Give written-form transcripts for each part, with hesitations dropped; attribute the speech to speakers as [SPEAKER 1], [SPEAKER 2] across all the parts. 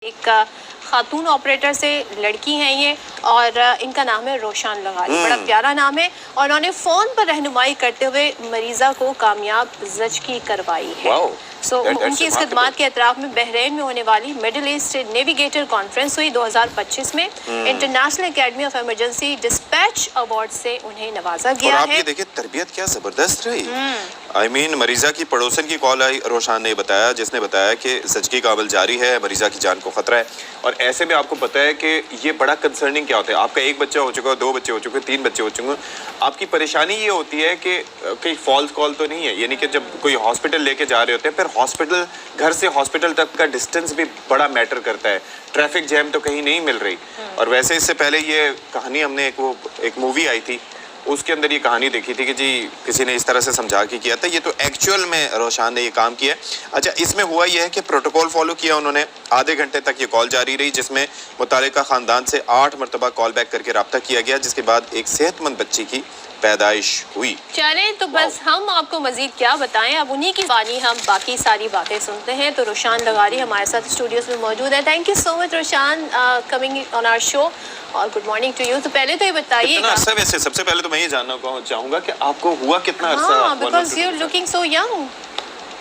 [SPEAKER 1] एक खातून ऑपरेटर से लड़की हैं ये, और इनका नाम है रोशान लगारी। बड़ा प्यारा नाम है, और उन्होंने फ़ोन पर रहनुमाई करते हुए मरीज़ा को कामयाब ज़चगी करवाई है। उनकी इस खिदमात के अतराफ में बहरीन में होने वाली मिडिल ईस्ट नेविगेटर कॉन्फ्रेंस हुई 2025 में। International academy of emergency dispatch award से उन्हें नवाजा गया है।
[SPEAKER 2] ये देखिए तरबियत क्या जबरदस्त रही। I mean, मरीजा की पड़ोसन की कॉल आई, रोशान ने बताया, जिसने बताया कि ज़चगी का अमल जारी है, मरीजा की जान को खतरा है। और ऐसे में आपको पता है कि ये बड़ा कंसर्निंग क्या होता है। आपका एक बच्चा हो चुका, 2 बच्चे हो चुके, 3 बच्चे हो चुके, आपकी परेशानी ये होती है कि कहीं फॉल्स कॉल तो नहीं है, यानी कि जब कोई हॉस्पिटल लेके जा रहे होते हैं, फिर हॉस्पिटल, घर से हॉस्पिटल तक का डिस्टेंस भी बड़ा मैटर करता है। ट्रैफिक जैम तो कहीं नहीं मिल रही। और वैसे इससे पहले ये कहानी हमने एक मूवी आई थी, उसके अंदर ये कहानी देखी थी कि जी किसी ने इस तरह से समझा के किया था। ये तो एक्चुअल में रोशान ने ये काम किया। अच्छा, इसमें हुआ ये है कि प्रोटोकॉल फॉलो किया उन्होंने। आधे घंटे तक ये कॉल जारी रही, जिसमें मुतालिका ख़ानदान से 8 मरतबा कॉल बैक करके रब्ता किया गया, जिसके बाद एक सेहतमंद बच्ची की पैदाइश हुई।
[SPEAKER 1] चलें तो बस हम आपको मजीद क्या बताएं, अब उन्हीं की बानी हम बाकी सारी बातें सुनते हैं। तो रोशान लगारी हमारे साथ स्टूडियोज में मौजूद है। Thank you so much Roshan coming on our show, और गुड मॉर्निंग टू यू। तो पहले तो ये बताइए,
[SPEAKER 2] वैसे सबसे पहले तो मैं ये जानना चाहूँगा कि आपको हुआ कितना अरसा?
[SPEAKER 1] Because you are looking so young.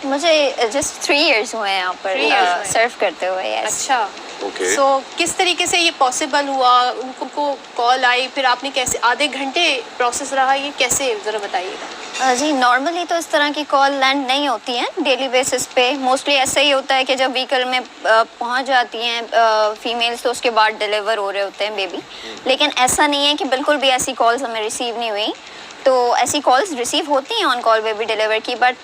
[SPEAKER 3] मुझे जस्ट 3 इयर्स हुए हैं यहाँ पर सर्व करते हुए।
[SPEAKER 1] अच्छा, सो किस तरीके से ये पॉसिबल हुआ? उनको कॉल आई, फिर आपने कैसे, आधे घंटे प्रोसेस रहा, ये कैसे, ज़रा बताइएगा।
[SPEAKER 3] जी, नॉर्मली तो इस तरह की कॉल लैंड नहीं होती हैं डेली बेसिस पे। मोस्टली ऐसा ही होता है कि जब व्हीकल में पहुंच जाती हैं फीमेल्स, तो उसके बाद डिलीवर हो रहे होते हैं बेबी। लेकिन ऐसा नहीं है कि बिल्कुल भी ऐसी कॉल्स हमें रिसीव नहीं हुई। तो ऐसी कॉल्स रिसीव होती हैं ऑन कॉल बेबी डिलीवर की, बट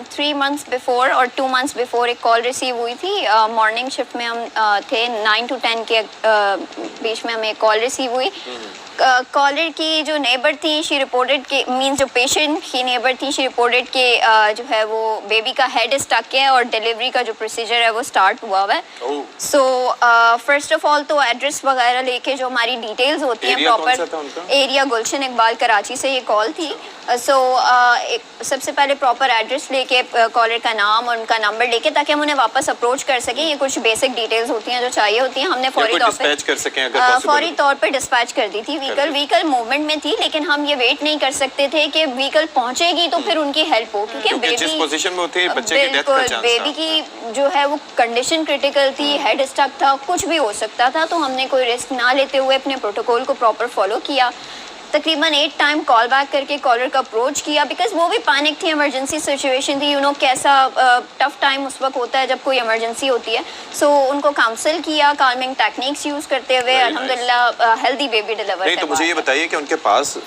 [SPEAKER 3] 3 मंथ्स बिफोर और 2 मंथ्स बिफोर एक कॉल रिसीव हुई थी। मॉर्निंग शिफ्ट में हम थे, 9 to 10 के बीच में हमें कॉल रिसीव हुई। कॉलर की जो नेबर थी, शी रिपोर्टेड के, मींस जो पेशेंट की नेबर थी, शी रिपोर्टेड के जो है वो बेबी का हेड स्टक है और डिलीवरी का जो प्रोसीजर है वो स्टार्ट हुआ है। सो फर्स्ट ऑफ ऑल तो एड्रेस वगैरह लेके जो हमारी डिटेल्स होती हैं प्रॉपर, एरिया गुलशन इकबाल कराची से ये कॉल थी। सबसे पहले प्रॉपर एड्रेस लेके, कॉलर का नाम और उनका नंबर लेके, ताकि हम उन्हें वापस अप्रोच कर सकें। ये कुछ बेसिक डिटेल्स होती हैं जो चाहिए होती हैं। हमने फौरी तौर पर डिस्पैच कर दी थी। व्हीकल मूवमेंट में थी, लेकिन हम ये वेट नहीं कर सकते थे कि व्हीकल पहुंचेगी तो फिर उनकी हेल्प हो, क्योंकि
[SPEAKER 2] जिस पोजीशन में थे बच्चे की डेथ का चांस था।
[SPEAKER 3] बेबी की जो है वो कंडीशन क्रिटिकल थी, हेड स्टक था, कुछ भी हो सकता था। तो हमने कोई रिस्क ना लेते हुए अपने प्रोटोकॉल को प्रॉपर फॉलो किया। तकरीबन 8 टाइम कॉल बैक करके कॉलर का अप्रोच किया, बिकॉज वो भी पैनिक थी, इमरजेंसी सिचुएशन थी। कैसा टफ टाइम उस वक्त होता है जब कोई इमरजेंसी होती है। सो उनको काउंसिल किया, काल्मिंग टेक्निक्स यूज करते हुए अल्हम्दुलिल्लाह हेल्दी बेबी डिलीवर।
[SPEAKER 2] नहीं, तो मुझे ये बताइए कि उनके पास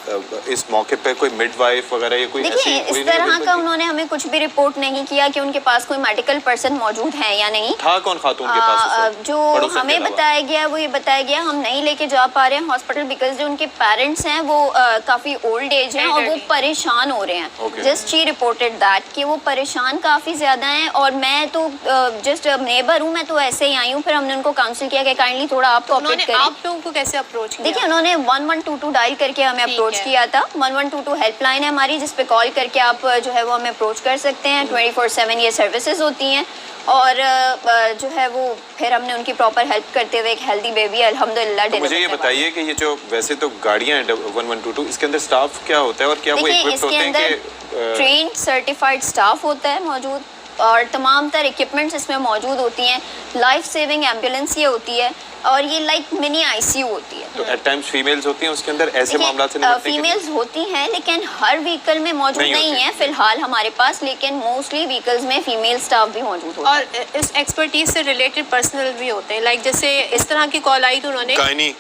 [SPEAKER 2] इस मौके पे कोई मिडवाइफ वगैरह या कोई
[SPEAKER 3] देखिए इस तरह का उन्होंने हमें कुछ भी रिपोर्ट नहीं किया कि उनके पास कोई मेडिकल पर्सन मौजूद है या नहीं
[SPEAKER 2] था। कौन खातून के पास?
[SPEAKER 3] जो हमें बताया गया वो ये बताया गया, हम नहीं लेके जा पा रहे हैं हॉस्पिटल, बिकॉज जो उनके पेरेंट्स हैं वो काफी ओल्ड एज हैं और वो परेशान हो रहे हैं। जस्ट शी रिपोर्टेड दैट कि वो परेशान काफी ज्यादा हैं। और मैं तो जस्ट नेबर हूँ, मैं तो ऐसे ही आई हूँ। फिर हमने उनको काउंसिल किया कि काइंडली थोड़ा आप कोऑपरेट करें।
[SPEAKER 1] आप लोगों को कैसे अप्रोच किया?
[SPEAKER 3] देखिए उन्होंने 1122 डायल करके हमें अप्रोच किया था। 1122 हेल्पलाइन है हमारी, जिसपे कॉल करके आप जो है वो हमें अप्रोच कर सकते हैं। 24/7 ये सर्विसेज होती हैं। और जो है वो फिर हमने उनकी प्रॉपर हेल्प करते हुए एक हेल्दी बेबी अल्हम्दुलिल्लाह डिलीवर।
[SPEAKER 2] मुझे ये बताइए कि ये जो वैसे तो गाड़ियां हैं 1122, इसके अंदर स्टाफ क्या होता है और क्या वो इक्विप्ड होते हैं? कि
[SPEAKER 3] ट्रेन्ड सर्टिफाइड स्टाफ होता है मौजूद, और तमाम तर इक्विपमेंट्स इसमें मौजूद होती हैं। लाइफ सेविंग एम्बुलेंस ये होती है, और ये लाइक मिनी आईसीयू होती है।
[SPEAKER 2] तो एट टाइम्स फीमेल्स होती हैं उसके अंदर, ऐसे मामला से निपटने के लिए?
[SPEAKER 3] फीमेल्स होती हैं, लेकिन हर व्हीकल में मौजूद नहीं है फिलहाल हमारे पास, लेकिन मोस्टली व्हीकल्स में फीमेल स्टाफ भी मौजूद होता है।
[SPEAKER 1] और इस एक्सपर्टीज से रिलेटेड पर्सनल भी होते हैं, लाइक जैसे इस तरह की कॉल आई तो उन्होंने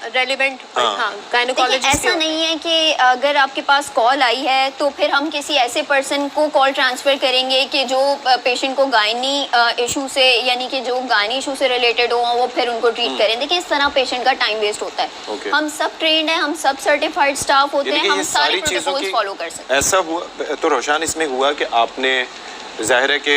[SPEAKER 1] रेलेवेंट गायनेकोलॉजिस्ट।
[SPEAKER 3] ऐसा नहीं है कि अगर आपके पास कॉल आई है तो फिर हम किसी ऐसे पर्सन को कॉल ट्रांसफर करेंगे कि जो पेशेंट को गायनी इशू से, यानी कि जो गायनी इशू से रिलेटेड हो, वो फिर उनको ट्रीट करें। देखिए इस तरह पेशेंट का टाइम वेस्ट होता है। हम सब ट्रेंड हैं, हम सब सर्टिफाइड स्टाफ होते हैं, हम सारी प्रोटोकॉल्स फॉलो कर सकते हैं।
[SPEAKER 2] ऐसा हुआ तो रोशान, इसमें हुआ कि आपने, जाहिर है कि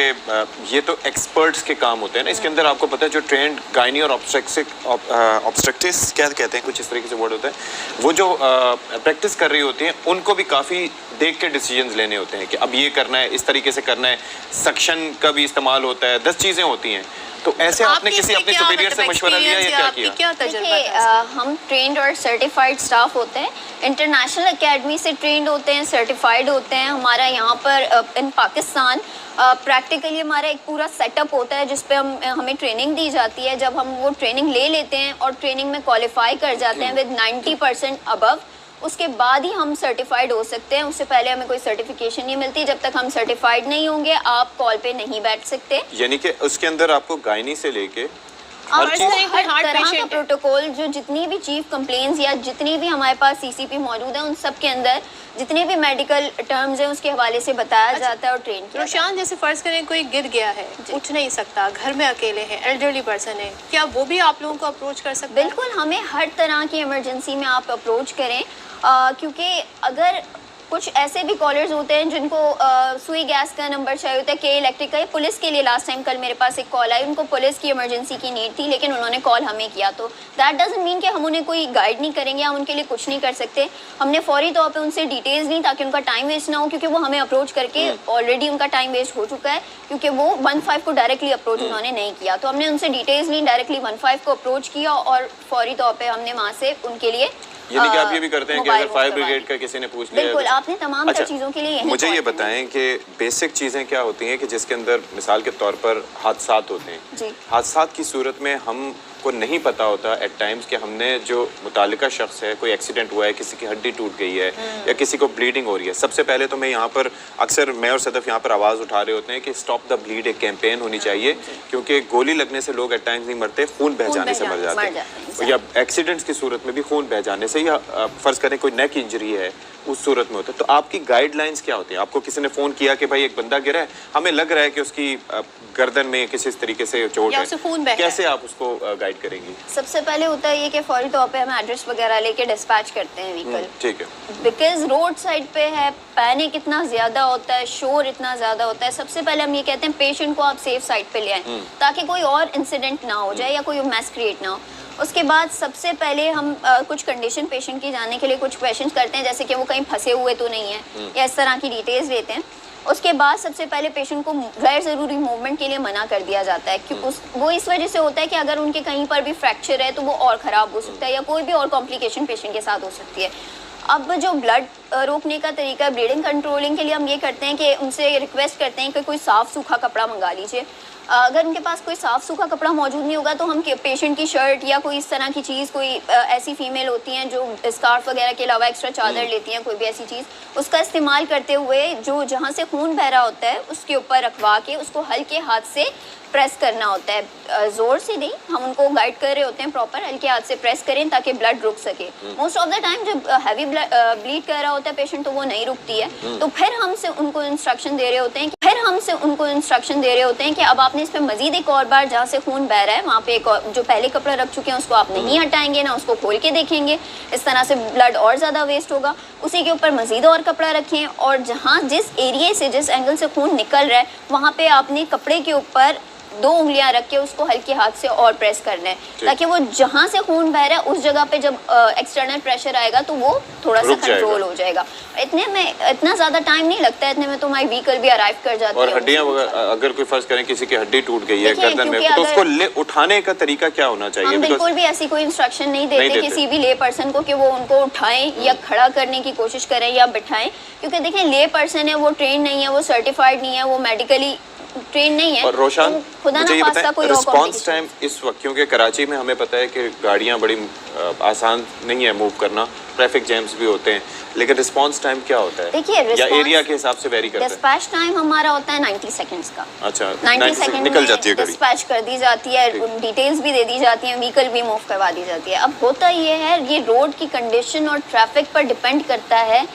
[SPEAKER 2] ये तो एक्सपर्ट्स के काम होते हैं ना, इसके अंदर आपको पता है जो ट्रेंड गायनी और ऑब्स्ट्रक्टिस क्या कहते हैं, कुछ इस तरीके से वर्ड होता है, वो जो प्रैक्टिस कर रही होती हैं उनको भी काफ़ी देख के डिसीजंस लेने होते हैं कि अब ये करना है, इस तरीके से करना है, सक्शन का भी इस्तेमाल होता है, 10 चीज़ें होती हैं। तो ऐसे आपने
[SPEAKER 1] आपके
[SPEAKER 2] किसी
[SPEAKER 1] इसमें
[SPEAKER 2] अपने
[SPEAKER 1] क्या
[SPEAKER 2] सुपीरियर से
[SPEAKER 1] मतलब
[SPEAKER 2] मशवरा लिया या
[SPEAKER 1] experience
[SPEAKER 2] क्या
[SPEAKER 1] आपकी
[SPEAKER 2] किया?
[SPEAKER 1] क्या तजुर्बा
[SPEAKER 3] देखिए
[SPEAKER 1] था?
[SPEAKER 3] हम ट्रेंड और सर्टिफाइड स्टाफ होते हैं, इंटरनेशनल एकेडमी से ट्रेंड होते हैं, सर्टिफाइड होते हैं। हमारा यहाँ पर इन पाकिस्तान प्रैक्टिकली हमारा एक पूरा सेटअप होता है जिस पे हमें ट्रेनिंग दी जाती है। जब हम वो ट्रेनिंग ले लेते हैं और ट्रेनिंग में क्वालिफाई कर जाते हैं विद 90% अबव, उसके बाद ही हम सर्टिफाइड हो सकते हैं। उससे पहले हमें कोई सर्टिफिकेशन नहीं मिलती। जब तक हम सर्टिफाइड नहीं होंगे आप कॉल पे नहीं बैठ सकते।
[SPEAKER 2] यानी कि उसके अंदर आपको गायनी से लेके
[SPEAKER 3] और
[SPEAKER 1] हर चीज़- कोई
[SPEAKER 3] हर
[SPEAKER 1] हार्ट
[SPEAKER 3] तरह का
[SPEAKER 1] पेशेंट है।
[SPEAKER 3] प्रोटोकॉल, जो जितनी भी चीफ कंप्लेंट्स या जितनी भी हमारे पास सीसीपी मौजूद है, उन सब के अंदर जितने भी मेडिकल टर्म्स हैं उसके हवाले से बताया जाता है और ट्रेन किया जाता है।
[SPEAKER 1] रोशान, जैसे फर्ज करें कोई गिर गया है, उठ नहीं सकता, घर में अकेले हैं, एल्डरली पर्सन है, क्या वो भी आप लोगों को अप्रोच कर सकते हैं?
[SPEAKER 3] बिल्कुल, हमें हर तरह की इमरजेंसी में आप अप्रोच करें, क्योंकि अगर कुछ ऐसे भी कॉलर्स होते हैं जिनको सुई गैस का नंबर चाहिए होता है, के इलेक्ट्रिक का, पुलिस के लिए। लास्ट टाइम कल मेरे पास एक कॉल आई, उनको पुलिस की इमरजेंसी की नीड थी, लेकिन उन्होंने कॉल हमें किया। तो दैट डजंट मीन कि हम उन्हें कोई गाइड नहीं करेंगे, हम उनके लिए कुछ नहीं कर सकते। हमने फौरी तौर पे उनसे डिटेल्स ली ताकि उनका टाइम वेस्ट ना हो, क्योंकि वो हमें अप्रोच करके ऑलरेडी उनका टाइम वेस्ट हो चुका है, क्योंकि वो 15 को डायरेक्टली अप्रोच उन्होंने नहीं किया। तो हमने उनसे डिटेल्स ली, डायरेक्टली 15 को अप्रोच किया और फौरी तौर पर हमने वहाँ से उनके लिए
[SPEAKER 2] यानी कि आप ये भी करते हैं कि अगर फायर
[SPEAKER 3] मोबाइल
[SPEAKER 2] ब्रिगेड का किसी ने पूछ लिया
[SPEAKER 3] बिल्कुल,
[SPEAKER 2] तो-
[SPEAKER 3] आपने तमाम
[SPEAKER 2] अच्छा,
[SPEAKER 3] चीज़ों के लिए यही
[SPEAKER 2] मुझे ये
[SPEAKER 3] call करना है।
[SPEAKER 2] बताएं कि बेसिक चीज़ें क्या होती हैं कि जिसके अंदर मिसाल के तौर पर हादसात होते हैं।
[SPEAKER 3] जी।
[SPEAKER 2] हादसात की सूरत में हमको नहीं पता होता एट टाइम्स कि हमने जो मुतालिका शख्स है, कोई एक्सीडेंट हुआ है, किसी की हड्डी टूट गई है या किसी को ब्लीडिंग हो रही है। सबसे पहले तो मैं यहाँ पर अक्सर मैं और सदफ यहाँ पर आवाज़ उठा रहे होते हैं कि स्टॉप द ब्लीड एक कैंपेन होनी चाहिए, क्योंकि गोली लगने से लोग एट टाइम्स नहीं मरते, खून बह जाने से मर जाते हैं, या एक्सीडेंट्स की सूरत में भी खून बह जाने से, या फर्ज करें कोई नेक इंजरी है उस सूरत में होता है। तो आपकी गाइडलाइंस क्या होती है? आपको किसी ने फ़ोन किया कि भाई एक बंदा गिरा है, हमें लग रहा है कि उसकी गर्दन में किसी इस तरीके से चोट
[SPEAKER 1] या
[SPEAKER 2] है,
[SPEAKER 1] उसे खून बह रहा है।
[SPEAKER 2] कैसे आप उसको गाइड करेंगी?
[SPEAKER 3] सबसे पहले होता है ये कि फौरी तौर पे हम एड्रेस वगैरह लेके डिस्पैच करते हैं व्हीकल,
[SPEAKER 2] ठीक है।
[SPEAKER 3] बिकॉज रोड साइड पे है, पैनिक इतना ज़्यादा होता है, शोर इतना ज़्यादा होता है। सबसे पहले हम ये कहते हैं पेशेंट को आप सेफ साइड पे ले आएं ताकि कोई और इंसिडेंट ना हो जाए या कोई मैस क्रिएट ना हो। उसके बाद सबसे पहले हम कुछ कंडीशन पेशेंट की जानने के लिए कुछ क्वेश्चंस करते हैं, जैसे कि वो कहीं फंसे हुए तो नहीं है या इस तरह की डिटेल्स लेते हैं। उसके बाद सबसे पहले पेशेंट को गैर ज़रूरी मूवमेंट के लिए मना कर दिया जाता है, क्योंकि वो इस वजह से होता है कि अगर उनके कहीं पर भी फ्रैक्चर है तो वो और ख़राब हो सकता है या कोई भी और कॉम्प्लिकेशन पेशेंट के साथ हो सकती है। अब जो ब्लड रोकने का तरीका, ब्लीडिंग कंट्रोलिंग के लिए हम ये करते हैं कि उनसे रिक्वेस्ट करते हैं कि कोई साफ़ सूखा कपड़ा मंगा लीजिए। अगर उनके पास कोई साफ़ सूखा कपड़ा मौजूद नहीं होगा तो हम पेशेंट की शर्ट या कोई इस तरह की चीज़, कोई ऐसी फीमेल होती हैं जो स्कार्फ वगैरह के अलावा एक्स्ट्रा चादर लेती हैं, कोई भी ऐसी चीज़, उसका इस्तेमाल करते हुए जो जहाँ से खून बह रहा होता है उसके ऊपर रखवा के उसको हल्के हाथ से प्रेस करना होता है। ज़ोर से नहीं, हम उनको गाइड कर रहे होते हैं प्रॉपर, हल्के हाथ से प्रेस करें ताकि ब्लड रुक सके। मोस्ट ऑफ द टाइम जब हैवी ब्लीड कर रहा होता है पेशेंट तो वो नहीं रुकती है, तो फिर हमसे उनको इंस्ट्रक्शन दे रहे होते हैं कि अब आपने इस पर मजीद एक और बार, जहाँ से खून बह रहा है वहाँ पे एक और, जो पहले कपड़ा रख चुके हैं उसको आप नहीं हटाएंगे ना उसको खोल के देखेंगे, इस तरह से ब्लड और ज़्यादा वेस्ट होगा। उसी के ऊपर मजीद और कपड़ा रखें और जहाँ जिस एरिया से, जिस एंगल से खून निकल रहा है वहाँ पे आपने कपड़े के ऊपर 2 उंगलियां रख के उसको हल्के हाथ से और प्रेस करना है, ताकि वो जहाँ से खून बह रहा है उस जगह पे जब एक्सटर्नल प्रेशर आएगा तो वो थोड़ा सा कंट्रोल हो जाएगा। इतने में इतना ज़्यादा टाइम नहीं लगता है, इतने में तो हमारी व्हीकल भी अराइव कर जाती है।
[SPEAKER 2] और हड्डियाँ अगर कोई फर्ज करें किसी की हड्डी टूट गई है गर्दन में, तो उसको उठाने का तरीका क्या होना चाहिए?
[SPEAKER 3] हम बिल्कुल भी ऐसी कोई इंस्ट्रक्शन नहीं देते किसी भी ले पर्सन को कि वो उनको उठाएं या खड़ा करने की कोशिश करें या बिठाएं, क्योंकि देखें ले पर्सन है, वो ट्रेन नहीं है, वो सर्टिफाइड नहीं है, वो मेडिकली ट्रेन नहीं है।
[SPEAKER 2] और रोशन,
[SPEAKER 3] खुदा
[SPEAKER 2] मुझे
[SPEAKER 3] ना
[SPEAKER 2] ये
[SPEAKER 3] खास्ता कोई
[SPEAKER 2] बताएं,
[SPEAKER 3] और
[SPEAKER 2] रिस्पांस टाइम इस वक्त, क्योंकि कराची में हमें पता है कि गाड़ियां बड़ी आसान नहीं है मूव करना, ट्रैफिक जैम्स भी होते हैं, लेकिन रिस्पांस टाइम क्या होता है?
[SPEAKER 3] देखिए,
[SPEAKER 2] या एरिया के हिसाब से वेरी करता है?
[SPEAKER 3] डिस्पैच टाइम हमारा होता है 90 सेकंड्स का।
[SPEAKER 2] अच्छा,
[SPEAKER 3] 90 सेकंड
[SPEAKER 2] निकल जाती है गाड़ी,
[SPEAKER 3] डिस्पैच कर दी जाती है, डिटेल्स भी दे दी जाती हैं, व्हीकल भी मूव करवा दी जाती है। अब होता ये है, ये रोड की कंडीशन और ट्रैफिक पर डिपेंड करता है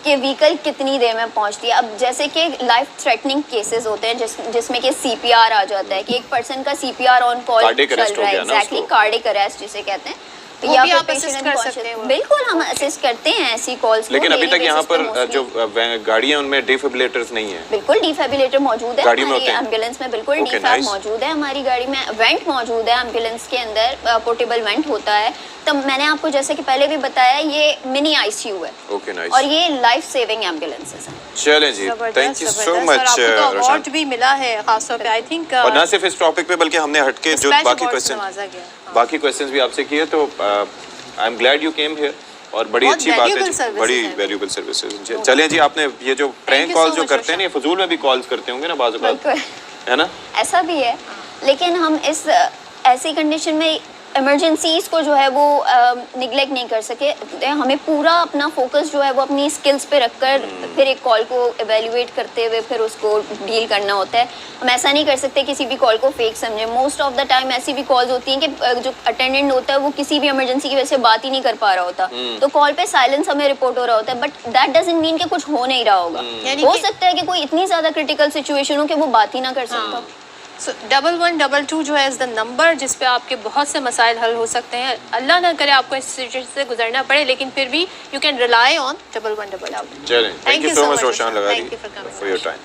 [SPEAKER 3] कि व्हीकल कितनी देर में पहुंचती है। अब जैसे कि लाइफ थ्रेटनिंग केसेस होते हैं जिसमें कि CPR आ जाता है कि एक पर्सन का CPR ऑन कॉल चल रहा है, एग्जैक्टली कार्डिक अरेस्ट जिसे कहते हैं,
[SPEAKER 1] वो
[SPEAKER 3] या
[SPEAKER 1] भी
[SPEAKER 3] फिर
[SPEAKER 1] आप assist
[SPEAKER 3] patient
[SPEAKER 1] कर
[SPEAKER 3] unconscious-
[SPEAKER 1] सकते हैं वो?
[SPEAKER 3] बिल्कुल हम असिस्ट करते हैं ऐसी कॉल्स को
[SPEAKER 2] लेकिन अभी
[SPEAKER 3] daily
[SPEAKER 2] तक यहाँ
[SPEAKER 3] basis पे
[SPEAKER 2] पर
[SPEAKER 3] mostly।
[SPEAKER 2] जो गाड़ियाँ उनमें डिफिब्रिलेटर्स नहीं है।
[SPEAKER 3] बिल्कुल डिफिब्रिलेटर मौजूद है
[SPEAKER 2] गाड़ियों में
[SPEAKER 3] हमारी
[SPEAKER 2] होते हैं?
[SPEAKER 3] एम्बुलेंस में, बिल्कुल
[SPEAKER 2] Okay,
[SPEAKER 3] डिफैब
[SPEAKER 2] nice.
[SPEAKER 3] मौजूद है हमारी गाड़ी में, वेंट मौजूद है एम्बुलेंस के अंदर, पोर्टेबल वेंट होता है। तो मैंने आपको जैसे कि पहले भी बताया ये मिनी आईसीयू है
[SPEAKER 2] ओके नाइस।
[SPEAKER 3] और ये लाइफ सेविंग एम्बुलेंसेस हैं।
[SPEAKER 2] चलें जी, thank you so much Roshan.
[SPEAKER 1] Award भी मिला है खासतौर पे आई थिंक
[SPEAKER 2] और ना सिर्फ इस टॉपिक पे बल्कि हमने हटके जो बाकी क्वेश्चंस भी आपसे किए, तो I am glad you came here और बड़ी
[SPEAKER 1] बहुत
[SPEAKER 2] अच्छी बात
[SPEAKER 1] valuable
[SPEAKER 2] है,
[SPEAKER 1] services
[SPEAKER 2] बड़ी
[SPEAKER 1] हैं।
[SPEAKER 2] Valuable services. चलें जी, आपने ये जो प्रैंक
[SPEAKER 1] you
[SPEAKER 2] कॉल
[SPEAKER 1] so
[SPEAKER 2] जो
[SPEAKER 1] much,
[SPEAKER 2] करते हैं ना, ये फजूल में भी कॉल्स करते होंगे ना बाज़ औक़ात,
[SPEAKER 3] बिल्कुल
[SPEAKER 2] है ना?
[SPEAKER 3] ऐसा भी है, लेकिन हम इस ऐसी कंडीशन में इमरजेंसीज को जो है वो निगलेक्ट नहीं कर सके। हमें पूरा अपना फोकस जो है वो अपनी स्किल्स पे रखकर फिर एक कॉल को एवेल्युएट करते हुए फिर उसको डील करना होता है। हम ऐसा नहीं कर सकते किसी भी कॉल को फेक समझे। मोस्ट ऑफ द टाइम ऐसी भी कॉल्स होती हैं कि जो अटेंडेंट होता है वो किसी भी इमरजेंसी की वजह से बात ही नहीं कर पा रहा होता, तो कॉल पे साइलेंस हमें रिपोर्ट हो रहा होता है, बट दैट डजंट मीन कि कुछ हो नहीं रहा होगा। हो सकता है कि कोई इतनी ज़्यादा क्रिटिकल सिचुएशन हो कि वो बात ही ना कर सकता।
[SPEAKER 1] So, 1122 जो है इज़ द नंबर जिस पे आपके बहुत से मसाइल हल हो सकते हैं। अल्लाह ना करे आपको इस सिचुएशन से गुजरना पड़े, लेकिन फिर भी यू कैन रिलाई ऑन 1122।
[SPEAKER 2] चलें, thank you so much Roshan Lagari
[SPEAKER 1] Thank you for coming.
[SPEAKER 2] For your time.